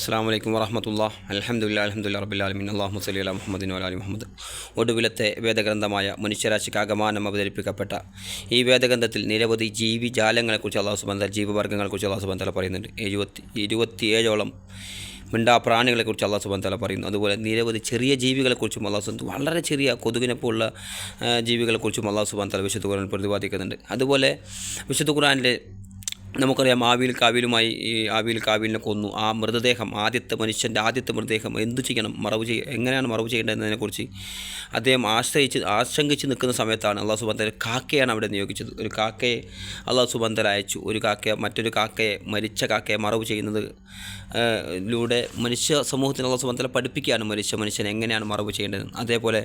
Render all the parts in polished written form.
അസ്സലാമു അലൈക്കും വറഹ്മത്തുള്ളാഹി അൽഹംദുലില്ലാഹി റബ്ബിൽ ആലമീൻ അല്ലാഹുമ്മ സ്വല്ലി അലാ മുഹമ്മദിൻ വഅലാ ആലി മുഹമ്മദ്. ഒടുവിലത്തെ വേദഗ്രന്ഥമായ മനുഷ്യരാശിക്ക് ആകമാനം അവതരിപ്പിക്കപ്പെട്ട ഈ വേദഗ്രന്ഥത്തിൽ നിരവധി ജീവിജാലങ്ങളെക്കുറിച്ച് അല്ലാഹു സുബ്ഹാനഹു വ തആല ജീവവർഗ്ഗങ്ങളെക്കുറിച്ച് അല്ലാഹു സുബ്ഹാനഹു വ തആല പറയുന്നുണ്ട്. 27ഓളം മിണ്ടാപ്രാണികളെക്കുറിച്ച് അല്ലാഹു സുബ്ഹാനഹു വ തആല പറയുന്നു. അതുപോലെ നിരവധി ചെറിയ ജീവികളെക്കുറിച്ചും അല്ലാഹു സുബ്ഹാനഹു വ തആല വളരെ ചെറിയ കൊതുകിനെ പോലുള്ള ജീവികളെക്കുറിച്ചും അല്ലാഹു സുബ്ഹാനഹു വ തആല വിശുദ്ധ ഖുർആനിൽ പ്രതിപാദിക്കുന്നുണ്ട്. അതുപോലെ വിശുദ്ധ ഖുർആനിലെ നമുക്കറിയാം ആബീൽ കാബീലിനെ കൊന്നു. ആ മൃതദേഹം മനുഷ്യൻ്റെ ആദ്യത്തെ മൃതദേഹം എന്തു ചെയ്യണം, എങ്ങനെയാണ് മറവ് ചെയ്യേണ്ടതെന്നതിനെക്കുറിച്ച് അദ്ദേഹം ആശങ്കിച്ച് നിൽക്കുന്ന സമയത്താണ് അല്ലാഹു സുബ്ഹാനഹു വ തആല കാക്കയാണ് അവിടെ നിയോഗിച്ചത്. ഒരു കാക്കയെ അല്ലാഹു സുബ്ഹാനഹു വ തആല അയച്ചു. മറ്റൊരു കാക്കയെ, മരിച്ച കാക്കയെ മറവ് ചെയ്യുന്നത് ലൂടെ മനുഷ്യ സമൂഹത്തിന് അല്ലാഹു സുബ്ഹാനഹു വ തആല പഠിപ്പിക്കുകയാണ് മനുഷ്യനെ എങ്ങനെയാണ് മറവ് ചെയ്യേണ്ടത്. അതേപോലെ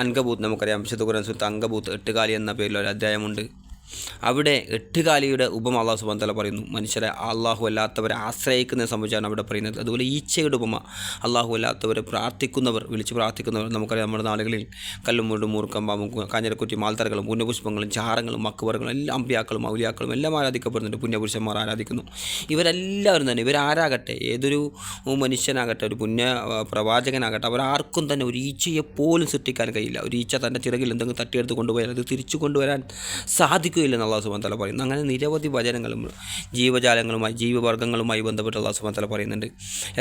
അൻകബൂത്ത്, നമുക്കറിയാം വിശുദ്ധ ഖുർആൻ സൂറത്ത് അൻകബൂത്ത് 8 എന്ന പേരിൽ ഒരു അധ്യായമുണ്ട്. അവിടെ 8 ഉപമ അല്ലാഹു സുബ്ഹാനഹു വ തആല പറയുന്നു. മനുഷ്യരെ അല്ലാഹു അല്ലാത്തവരെ ആശ്രയിക്കുന്നതിനെ സംബന്ധിച്ചാണ് അവിടെ പറയുന്നത്. അതുപോലെ ഈച്ചയുടെ ഉപമ, അല്ലാഹു അല്ലാത്തവരെ വിളിച്ച് പ്രാർത്ഥിക്കുന്നവർ. നമുക്കറിയാം നമ്മുടെ നാടുകളിൽ കല്ലും മുണ്ടും മൂർക്കം പാമ്പും കാഞ്ഞിരക്കുറ്റി മാൽത്തറകളും പുണ്യപുഷ്പങ്ങളും ചാറങ്ങളും മക്കുവറകളും എല്ലാം അമ്പിയാക്കളും ഔലിയാക്കളും എല്ലാം ആരാധിക്കപ്പെടുന്നുണ്ട്. പുണ്യപുരുഷന്മാർ ആരാധിക്കുന്നു. ഇവരെല്ലാവരും തന്നെ, ഇവരാരാകട്ടെ, ഏതൊരു മനുഷ്യനാകട്ടെ, ഒരു പ്രവാചകനാകട്ടെ, അവരാർക്കും തന്നെ ഒരു ഈച്ചയെ പോലും സൃഷ്ടിക്കാൻ കഴിയില്ല. ഒരു ഈച്ച തൻ്റെ ചിറകിൽ എന്തെങ്കിലും തട്ടിയെടുത്ത് കൊണ്ടുപോയാൽ അത് തിരിച്ചു കൊണ്ടുവരാൻ സാധിക്കുകയില്ലെന്ന് അല്ലാഹു സുബ്ഹാനഹു വ തആല പറയുന്നു. അങ്ങനെ നിരവധി വചനങ്ങളും ജീവവർഗ്ഗങ്ങളുമായി ബന്ധപ്പെട്ട് അല്ലാഹു സുബ്ഹാനഹു വ തആല പറയുന്നുണ്ട്.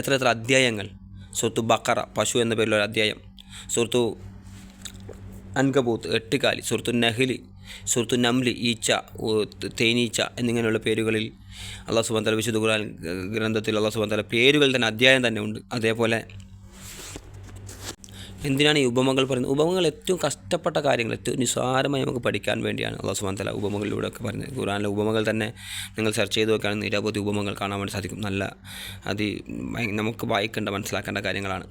എത്ര അധ്യായങ്ങൾ. സൂറത്തു ബഖറ പശു എന്ന പേരിലൊരു അധ്യായം, സൂറത്തു അൻകബൂത്ത് 8, സൂറത്തു നഹ്ല്, സൂറത്തു നംല് ഈച്ച, തേനീച്ച എന്നിങ്ങനെയുള്ള പേരുകളിൽ അല്ലാഹു സുബ്ഹാനഹു വ തആല വിശുദ്ധ ഖുർആൻ ഗ്രന്ഥത്തിൽ അല്ലാഹു സുബ്ഹാനഹു വ തആല പേരുകൾ തന്നെ അധ്യായം തന്നെ ഉണ്ട്. അതേപോലെ എന്തിനാണ് ഈ ഉപമകൾ പറയുന്നത്? ഉപമകൾ ഏറ്റവും കഷ്ടപ്പെട്ട കാര്യങ്ങൾ ഏറ്റവും നിസ്സാരമായി നമുക്ക് പഠിക്കാൻ വേണ്ടിയാണ് അല്ലാഹു സുബ്ഹാനഹു വ തആല ഉപമകളിലൂടെ ഒക്കെ പറയുന്നത്. ഖുർആനിലെ ഉപമകൾ തന്നെ നിങ്ങൾ സെർച്ച് ചെയ്ത് നോക്കുകയാണെങ്കിൽ നിരവധി ഉപമകൾ കാണാൻ വേണ്ടി സാധിക്കും. നമുക്ക് മനസ്സിലാക്കേണ്ട കാര്യങ്ങളാണ്.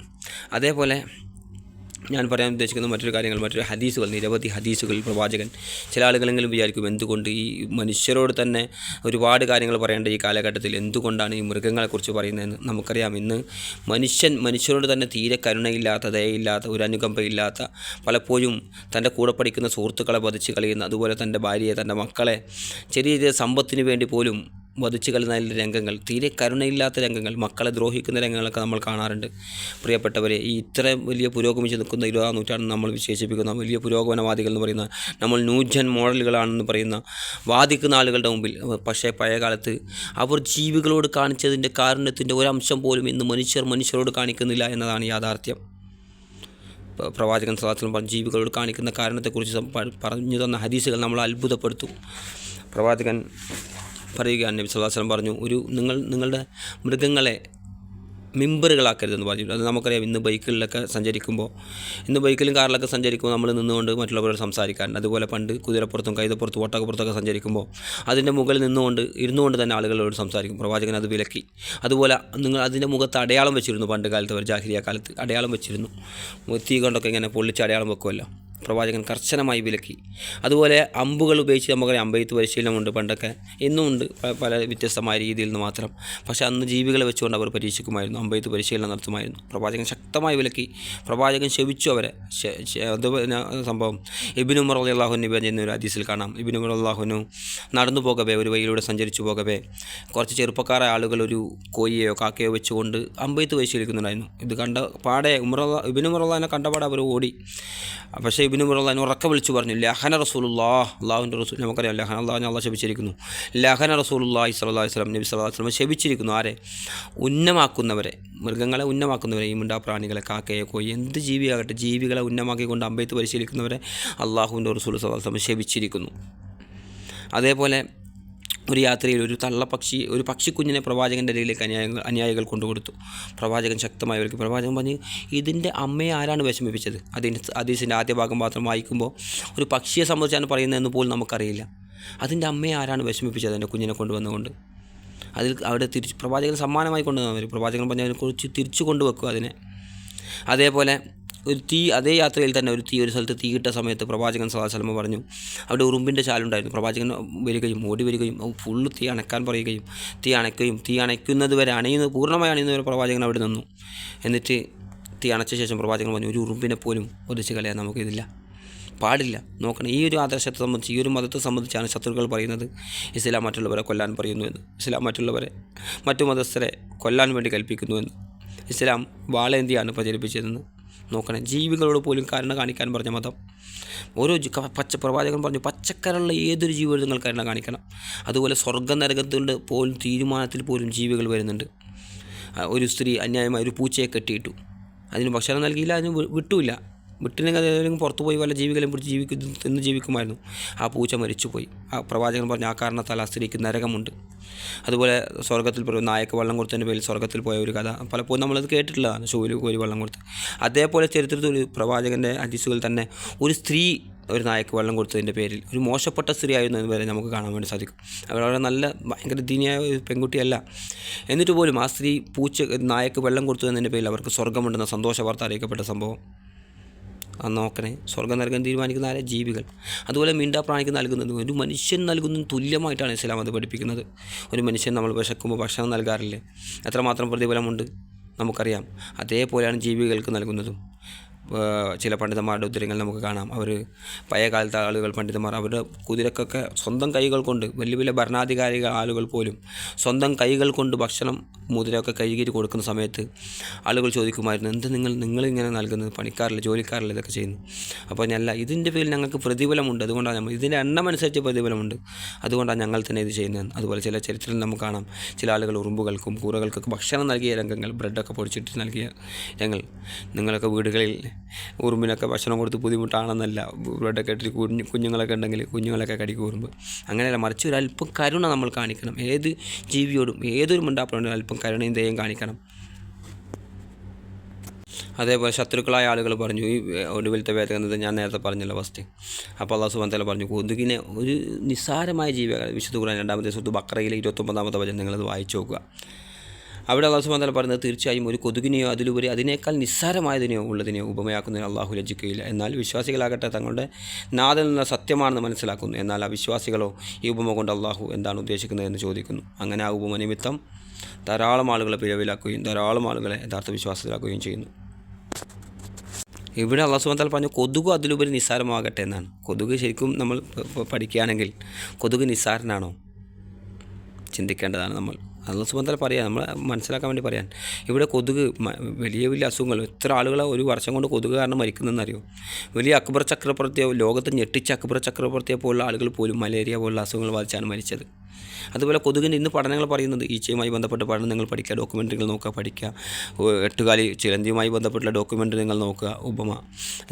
അതേപോലെ ഞാൻ പറയാൻ ഉദ്ദേശിക്കുന്ന മറ്റൊരു ഹദീസുകൾ, നിരവധി ഹദീസുകളിൽ പ്രവാചകൻ, ചില ആളുകളെങ്കിലും വിചാരിക്കും എന്തുകൊണ്ട് ഈ മനുഷ്യരോട് തന്നെ ഒരുപാട് കാര്യങ്ങൾ പറയേണ്ട ഈ കാലഘട്ടത്തിൽ എന്തുകൊണ്ടാണ് ഈ മൃഗങ്ങളെക്കുറിച്ച് പറയുന്നതെന്ന്. നമുക്കറിയാം, ഇന്ന് മനുഷ്യരോട് തന്നെ തീരെ കരുണയില്ലാത്ത, ദയയില്ലാത്ത, ഒരു അനുകമ്പയില്ലാത്ത, പലപ്പോഴും തൻ്റെ കൂടെ പഠിക്കുന്ന സുഹൃത്തുക്കളെ വധിച്ച് കളയുന്ന, അതുപോലെ തൻ്റെ ഭാര്യയെ, തൻ്റെ മക്കളെ ചെറിയ സമ്പത്തിന് വേണ്ടി പോലും വധിച്ചു കളയുന്ന രംഗങ്ങൾ, തീരെ കരുണയില്ലാത്ത രംഗങ്ങൾ, മക്കളെ ദ്രോഹിക്കുന്ന രംഗങ്ങളൊക്കെ നമ്മൾ കാണാറുണ്ട്. പ്രിയപ്പെട്ടവരെ, ഈ ഇത്രയും വലിയ പുരോഗമിച്ച് നിൽക്കുന്ന 20-ാം നൂറ്റാണ്ട് നമ്മൾ വിശേഷിപ്പിക്കുന്ന വലിയ പുരോഗമനവാദികൾ എന്ന് പറയുന്ന, നമ്മൾ ന്യൂജൻ മോഡലുകളാണെന്ന് പറയുന്ന വാദിക്കുന്ന ആളുകളുടെ മുമ്പിൽ, പക്ഷേ പഴയ കാലത്ത് അവർ ജീവികളോട് കാണിച്ചതിൻ്റെ കാരുണ്യത്തിൻ്റെ ഒരംശം പോലും ഇന്ന് മനുഷ്യരോട് കാണിക്കുന്നില്ല എന്നതാണ് യാഥാർത്ഥ്യം. പ്രവാചകൻ സ്വല്ലല്ലാഹു അലൈഹി വസല്ലം ജീവികളോട് കാണിക്കുന്ന കാരണത്തെക്കുറിച്ച് പറഞ്ഞു തന്ന ഹദീസുകൾ നമ്മൾ അത്ഭുതപ്പെടുത്തും. പ്രവാചകൻ പറയുകയാണ്, നബി സ്വല്ലല്ലാഹു അലൈഹി വസല്ലം പറഞ്ഞു, നിങ്ങളുടെ മൃഗങ്ങളെ മിമ്പറുകളാക്കരുതെന്ന് പറഞ്ഞു. അത് നമുക്കറിയാം. ഇന്ന് ബൈക്കിലും കാറിലൊക്കെ സഞ്ചരിക്കുമ്പോൾ നമ്മൾ നിന്നുകൊണ്ട് മറ്റുള്ളവരോട് സംസാരിക്കാറുണ്ട്. അതുപോലെ പണ്ട് കുതിരപ്പുറത്തും കൈതപ്പുറത്തും ഒട്ടകപ്പുറത്തൊക്കെ സഞ്ചരിക്കുമ്പോൾ അതിൻ്റെ മുകളിൽ ഇരുന്നുകൊണ്ട് തന്നെ ആളുകളോട് സംസാരിക്കും. പ്രവാചകൻ അത് വിലക്കി. അതുപോലെ നിങ്ങൾ അതിൻ്റെ മുഖത്ത് അടയാളം വെച്ചിരുന്നു. പണ്ട് കാലത്ത്, ജാഹിലിയ്യ കാലത്ത് അടയാളം വെച്ചിരുന്നു. തീ കൊണ്ടൊക്കെ ഇങ്ങനെ പൊള്ളിച്ച് അടയാളം വെക്കുമല്ലോ. പ്രവാചകൻ കർശനമായി വിലക്കി. അതുപോലെ അമ്പുകൾ ഉപയോഗിച്ച് നമുക്കറിയാം, അമ്പെയ്ത്ത് പരിശീലനമുണ്ട് പണ്ടൊക്കെ, ഇന്നും ഉണ്ട്, പല വ്യത്യസ്തമായ രീതിയിൽ നിന്ന് മാത്രം. പക്ഷേ അന്ന് ജീവികളെ വെച്ചുകൊണ്ട് അവർ പരീക്ഷിക്കുമായിരുന്നു, അമ്പെയ്ത്ത് പരിശീലനം നടത്തുമായിരുന്നു. പ്രവാചകൻ ശക്തമായി വിലക്കി. പ്രവാചകൻ ശപിച്ചു അവരെ. സംഭവം ഇബ്നു ഉമർ റളിയല്ലാഹു അൻഹു ചെയ്യുന്ന ഒരു ഹദീസിൽ കാണാം. ഇബ്നു ഉമർ റളിയല്ലാഹു അൻഹു നടന്നു പോകവേ, ഒരു വഴിയിലൂടെ സഞ്ചരിച്ചു പോകവേ, കുറച്ച് ചെറുപ്പക്കാരായ ആളുകൾ ഒരു കോഴിയെയോ കാക്കയോ വെച്ചുകൊണ്ട് അമ്പെയ്ത്ത് പരിശീലിക്കുന്നുണ്ടായിരുന്നു. ഇത് കണ്ട പാടെ ഇബ്നു ഉമർ റളിയല്ലാഹു അൻഹു കണ്ടപാടെ അവർ ഓടി. പക്ഷേ ഇബ്നു ഉമർ റളിയല്ലാഹു അൻഹു ഉറക്കെ വിളിച്ചു പറഞ്ഞു, ലഅന റസൂലുള്ളാഹ്, അല്ലാഹുവിൻ്റെ റസൂൽ, നമുക്കറിയാം അല്ലാഹു ശപിച്ചിരിക്കുന്നു. ലഅന റസൂലുള്ളാഹി സ്വല്ലല്ലാഹു അലൈഹി വസല്ലം, നബി സ്വല്ലല്ലാഹു അലൈഹി വസല്ലം ശപിച്ചിരിക്കുന്നു. ആരെ? ഉന്നമാക്കുന്നവരെ, മൃഗങ്ങളെ ഉന്നമാക്കുന്നവരെ, ഈ മിണ്ടാപ്രാണികളെ, കാക്കയെ, കോഴി, എന്ത് ജീവിയാകട്ടെ, ജീവികളെ ഉന്നമാക്കിക്കൊണ്ട് അമ്പെയ്ത്ത് പരിശീലിക്കുന്നവരെ അല്ലാഹുവിൻ്റെ റസൂൽ സ്വല്ലല്ലാഹു അലൈഹി വസല്ലം ശപിച്ചിരിക്കുന്നു. അതേപോലെ ഒരു യാത്രയിൽ ഒരു പക്ഷിക്കുഞ്ഞിനെ പ്രവാചകൻ്റെ ഇടയിലേക്ക് അനുയായികൾ കൊണ്ടുകൊടുത്തു. പ്രവാചകൻ ശക്തമായി വിളിക്കും. പ്രവാചകൻ പറഞ്ഞു, ഇതിൻ്റെ അമ്മയെ ആരാണ് വിഷമിപ്പിച്ചത്? ഹദീസിൻ്റെ ആദ്യ ഭാഗം മാത്രം വായിക്കുമ്പോൾ ഒരു പക്ഷിയെ സംബന്ധിച്ചാണ് പറയുന്നതെന്ന് പോലും നമുക്കറിയില്ല. അതിൻ്റെ അമ്മയെ ആരാണ് വിഷമിപ്പിച്ചത്? എൻ്റെ കുഞ്ഞിനെ കൊണ്ടുവന്നുകൊണ്ട് അവിടെ പ്രവാചകൻ സമ്മാനമായി കൊണ്ടുവന്നവർ. പ്രവാചകൻ പറഞ്ഞു, അതിനെക്കുറിച്ച് തിരിച്ചു കൊണ്ടുവെക്കുക അതിനെ. അതേപോലെ അതേ യാത്രയിൽ തന്നെ ഒരു സ്ഥലത്ത് തീയിട്ട സമയത്ത് പ്രവാചകൻ സ്വല്ലല്ലാഹു അലൈഹി വസല്ലം പറഞ്ഞു, അവിടെ ഉറുമ്പിൻ്റെ ചാലുണ്ടായിരുന്നു. പ്രവാചകൻ ഓടി വരികയും ഫുള്ള് തീ അണക്കാൻ പറയുകയും തീ അണയ്ക്കുന്നത് വരെ, പൂർണ്ണമായി അണയുന്നവരെ പ്രവാചകൻ അവിടെ നിന്നു. എന്നിട്ട് തീ അണച്ച ശേഷം പ്രവാചകൻ പറഞ്ഞു, ഒരു ഉറുമ്പിനെ പോലും ഒതിച്ച് കളയാൻ നമുക്കിതില്ല. പാടില്ല. നോക്കണം, ഈ ഒരു ആദർശത്തെ സംബന്ധിച്ച്, ഈ ഒരു മതത്തെ സംബന്ധിച്ചാണ് ശത്രുക്കൾ പറയുന്നത് ഇസ്ലാം മറ്റുള്ളവരെ കൊല്ലാൻ പറയുന്നുവെന്ന്, ഇസ്ലാം മറ്റുള്ളവരെ മറ്റു മതസ്ഥരെ കൊല്ലാൻ വേണ്ടി കൽപ്പിക്കുന്നുവെന്ന്, ഇസ്ലാം വാളേന്തിയാണ് പ്രചരിപ്പിച്ചതെന്ന്. നോക്കണേ, ജീവികളോട് പോലും കരുണ കാണിക്കാൻ പറഞ്ഞ മതം. ഓരോ പ്രവാചകൻ പറഞ്ഞു, പച്ചക്കറുള്ള ഏതൊരു ജീവിയോട് നിങ്ങൾ കരുണ കാണിക്കണം. അതുപോലെ സ്വർഗ്ഗ നരകത്തിൻ്റെ പോലും തീരുമാനത്തിൽ പോലും ജീവികൾ വരുന്നുണ്ട്. ഒരു സ്ത്രീ അന്യായമായി ഒരു പൂച്ചയെ കെട്ടിയിട്ടു, അതിന് ഭക്ഷണം നൽകിയില്ല, അതിന് വിട്ടുമില്ല. വിട്ടില്ലെങ്കിൽ ഏതെങ്കിലും പുറത്തു പോയി വല്ല ജീവികളെയും പിടിച്ച് തിന്ന് ജീവിക്കുമായിരുന്നു. ആ പൂച്ച മരിച്ചുപോയി. ആ പ്രവാചകൻ പറഞ്ഞു, ആ കാരണത്താൽ ആ സ്ത്രീക്ക് നരകമുണ്ട്. അതുപോലെ സ്വർഗ്ഗത്തിൽ നായക്ക് വെള്ളം കൊടുത്തതിൻ്റെ പേരിൽ സ്വർഗ്ഗത്തിൽ പോയ ഒരു കഥ പലപ്പോഴും നമ്മളത് കേട്ടിട്ടുള്ളതാണ്, ഷൂവിൽ കോരി വെള്ളം കൊടുത്ത്. അതേപോലെ ചരിത്രത്തിൽ ഒരു പ്രവാചകൻ്റെ ഹദീസുകൾ തന്നെ ഒരു സ്ത്രീ ഒരു നായക്ക് വെള്ളം കൊടുത്തതിൻ്റെ പേരിൽ ഒരു മോശപ്പെട്ട സ്ത്രീ ആയിരുന്നു എന്ന് വരെ നമുക്ക് കാണാൻ വേണ്ടി സാധിക്കും. അവരവിടെ നല്ല ഭയങ്കര ദീനിയായ ഒരു പെൺകുട്ടിയല്ല, എന്നിട്ട് പോലും ആ സ്ത്രീ നായക്ക് വെള്ളം കൊടുത്തതിൻ്റെ പേരിൽ അവർക്ക് സ്വർഗ്ഗമുണ്ടെന്ന സന്തോഷ വാർത്ത അറിയിക്കപ്പെട്ട സംഭവം. നോക്കണേ, സ്വർഗ്ഗം നൽകാൻ തീരുമാനിക്കുന്ന ആരെ? ജീവികൾ. അതുപോലെ മിണ്ടാപ്രാണിക്ക് നൽകുന്നത് ഒരു മനുഷ്യൻ നൽകുന്നതിന് തുല്യമായിട്ടാണ് ഇസ്ലാം അത് പഠിപ്പിക്കുന്നത്. ഒരു മനുഷ്യൻ നമ്മൾ വിശക്കുമ്പോൾ ഭക്ഷണം നൽകാറില്ലേ, എത്രമാത്രം പ്രതിഫലമുണ്ട് നമുക്കറിയാം. അതേപോലെയാണ് ജീവികൾക്ക് നൽകുന്നതും. ചില പണ്ഡിതന്മാരുടെ ഉദ്ധരങ്ങൾ നമുക്ക് കാണാം. അവർ പഴയ കാലത്തെ ആളുകൾ, പണ്ഡിതന്മാർ, അവരുടെ കുതിരക്കൊക്കെ സ്വന്തം കൈകൾ കൊണ്ട്, വലിയ വലിയ ഭരണാധികാരികൾ ആളുകൾ പോലും സ്വന്തം കൈകൾ കൊണ്ട് ഭക്ഷണം മുതിരയൊക്കെ കഴുകിയിട്ട് കൊടുക്കുന്ന സമയത്ത് ആളുകൾ ചോദിക്കുമായിരുന്നു, എന്ത് നിങ്ങളിങ്ങനെ നൽകുന്നത്, പണിക്കാരില്ല, ജോലിക്കാരില്ല ഇതൊക്കെ ചെയ്യുന്നു. അപ്പോൾ അല്ല, ഇതിൻ്റെ പേരിൽ ഞങ്ങൾക്ക് പ്രതിഫലമുണ്ട്, അതുകൊണ്ടാണ് നമ്മൾ ഇതിൻ്റെ എണ്ണം അനുസരിച്ച് പ്രതിഫലമുണ്ട്, അതുകൊണ്ടാണ് ഞങ്ങൾ തന്നെ ഇത് ചെയ്യുന്നത്. അതുപോലെ ചില ചരിത്രത്തിൽ നമുക്ക് കാണാം, ചില ആളുകൾ ഉറുമ്പുകൾക്കും കൂറകൾക്കൊക്കെ ഭക്ഷണം നൽകിയ രംഗങ്ങൾ, ബ്രെഡൊക്കെ പൊടിച്ചിട്ട് നൽകിയ രംഗങ്ങൾ. നിങ്ങളൊക്കെ വീടുകളിൽ ഉറുമ്പിനൊക്കെ ഭക്ഷണം കൊടുത്ത് ബുദ്ധിമുട്ടാണെന്നല്ല, ബ്രെഡൊക്കെ ഇട്ടിട്ട് കുഞ്ഞുങ്ങളൊക്കെ ഉണ്ടെങ്കിൽ കുഞ്ഞുങ്ങളൊക്കെ കടിക്കും ഉറുമ്പ്. അങ്ങനെയല്ല, മറിച്ച് ഒരല്പം കരുണ നമ്മൾ കാണിക്കണം. ഏത് ജീവിയോടും, ഏതൊരു മിണ്ടാപ്രാണിയോടും അല്പം കരുണയും ദയയും കാണിക്കണം. അതേപോലെ ശത്രുക്കളായ ആളുകൾ പറഞ്ഞു, ഈ ഒടുവിലത്തെ വേദന ഞാൻ നേരത്തെ പറഞ്ഞല്ലോ ഫസ്റ്റ്. അപ്പോൾ അല്ലാഹു സുബ്ഹാനഹു വ തആല പറഞ്ഞു, കൊതുകിനെ ഒരു നിസ്സാരമായ ജീവിയാണ്. വിശുദ്ധ ഖുർആൻ 2-ാമത്തെ സൂറത്ത് ബഖറയിലെ 29-ാമത്തെ വചനം നിങ്ങളത് വായിച്ചു നോക്കുക. അവിടെ അല്ലാഹു സുബ്ഹാനഹു വ തആല പറയുന്നത്, തീർച്ചയായും ഒരു കൊതുകിനെയോ അതിലുപരി അതിനേക്കാൾ നിസ്സാരമായതിനെയോ ഉള്ളതിനെയോ ഉപമയാക്കുന്നതിന് അള്ളാഹു ലജ്ജിക്കുകയില്ല. എന്നാൽ വിശ്വാസികളാകട്ടെ തങ്ങളുടെ നാഥനിൽ നിന്ന് സത്യമാണെന്ന് മനസ്സിലാക്കുന്നു. എന്നാൽ അവിശ്വാസികളോ ഈ ഉപമ കൊണ്ട് അള്ളാഹു എന്താണ് ഉദ്ദേശിക്കുന്നതെന്ന് ചോദിക്കുന്നു. അങ്ങനെ ആ ഉപമ നിമിത്തം ധാരാളം ആളുകളെ പിഴവിലാക്കുകയും ധാരാളം ആളുകളെ യഥാർത്ഥ വിശ്വാസത്തിലാക്കുകയും ചെയ്യുന്നു. ഇവിടെ അല്ലാഹു സുബ്ഹാനഹു വ തആല പറഞ്ഞു, കൊതുക് അതിലുപരി നിസ്സാരമാകട്ടെ എന്നാണ്. കൊതുക് ശരിക്കും നമ്മൾ പഠിക്കുകയാണെങ്കിൽ കൊതുക് നിസ്സാരനാണോ? ചിന്തിക്കേണ്ടതാണ് നമ്മൾ. അല്ലാഹു സുബ്ഹാനഹു വ തആല പറയാം, നമ്മൾ മനസ്സിലാക്കാൻ വേണ്ടി പറയാൻ. ഇവിടെ കൊതുക് വലിയ വലിയ അസുഖങ്ങൾ, എത്ര ആളുകൾ ഒരു വർഷം കൊണ്ട് കൊതുക് കാരണം മരിക്കുന്നതെന്നറിയോ? വലിയ അക്ബർ ചക്രവർത്തിയോ, ലോകത്ത് ഞെട്ടിച്ച അക്ബർ ചക്രവർത്തിയെ പോലുള്ള ആളുകൾ പോലും മലേറിയ പോലുള്ള അസുഖങ്ങൾ ബാധിച്ചാണ് മരിച്ചത്. അതുപോലെ കൊതുകിൻ്റെ ഇന്ന് പഠനങ്ങൾ പറയുന്നത്, ഈച്ചയുമായി ബന്ധപ്പെട്ട പഠനം നിങ്ങൾ പഠിക്കുക, ഡോക്യുമെൻ്ററികൾ നോക്കുക, പഠിക്കുക. 8 ചിലന്തിയുമായി ബന്ധപ്പെട്ടുള്ള ഡോക്യുമെൻ്ററി നിങ്ങൾ നോക്കുക, ഉപമ.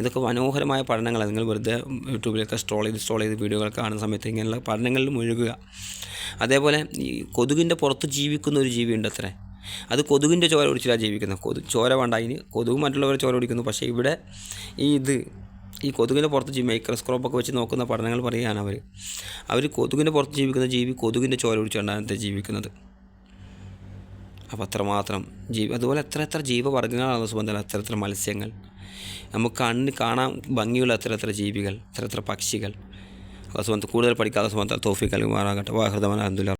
ഇതൊക്കെ മനോഹരമായ പഠനങ്ങളാണ്. നിങ്ങൾ വെറുതെ യൂട്യൂബിലൊക്കെ സ്ട്രോൾ ചെയ്ത് വീഡിയോകൾ കാണുന്ന സമയത്ത് ഇങ്ങനെയുള്ള പഠനങ്ങളിൽ മുഴുകുക. അതേപോലെ ഈ കൊതുകിൻ്റെ പുറത്ത് ജീവിക്കുന്ന ഒരു ജീവിയുണ്ട് അത്രേ, അത് കൊതുകിൻ്റെ ചോര കുടിച്ചിട്ടാണ് ജീവിക്കുന്നത്. ചോര വേണ്ട, അതിന് കൊതുക് മറ്റുള്ളവരെ ചോര കുടിക്കുന്നു. പക്ഷേ ഇവിടെ ഈ കൊതുകിൻ്റെ പുറത്ത് മൈക്രോസ്കോപ്പൊക്കെ വെച്ച് നോക്കുന്ന പഠനങ്ങൾ പറയുകയാണ് അവർ കൊതുകിൻ്റെ പുറത്ത് ജീവിക്കുന്ന ജീവി കൊതുകിൻ്റെ ചോര കുടിച്ചുകൊണ്ടാണ് ജീവിക്കുന്നത്. അപ്പോൾ അത്രമാത്രം അതുപോലെ എത്ര ജീവവർഗ്ഗങ്ങളാണ് സുബന്ധന, എത്ര മത്സ്യങ്ങൾ, നമുക്ക് കണ്ണിന് കാണാൻ ഭംഗിയുള്ള എത്ര ജീവികൾ, എത്ര പക്ഷികൾ. സുബന്ധ കൂടുതൽ പഠിക്കാതെ സുബന്ധ തൗഫീഖ് നൽകുമാറാകട്ടെ. വാഹിർ ദഅ്വാനാ അൽഹംദുലില്ലാഹ്.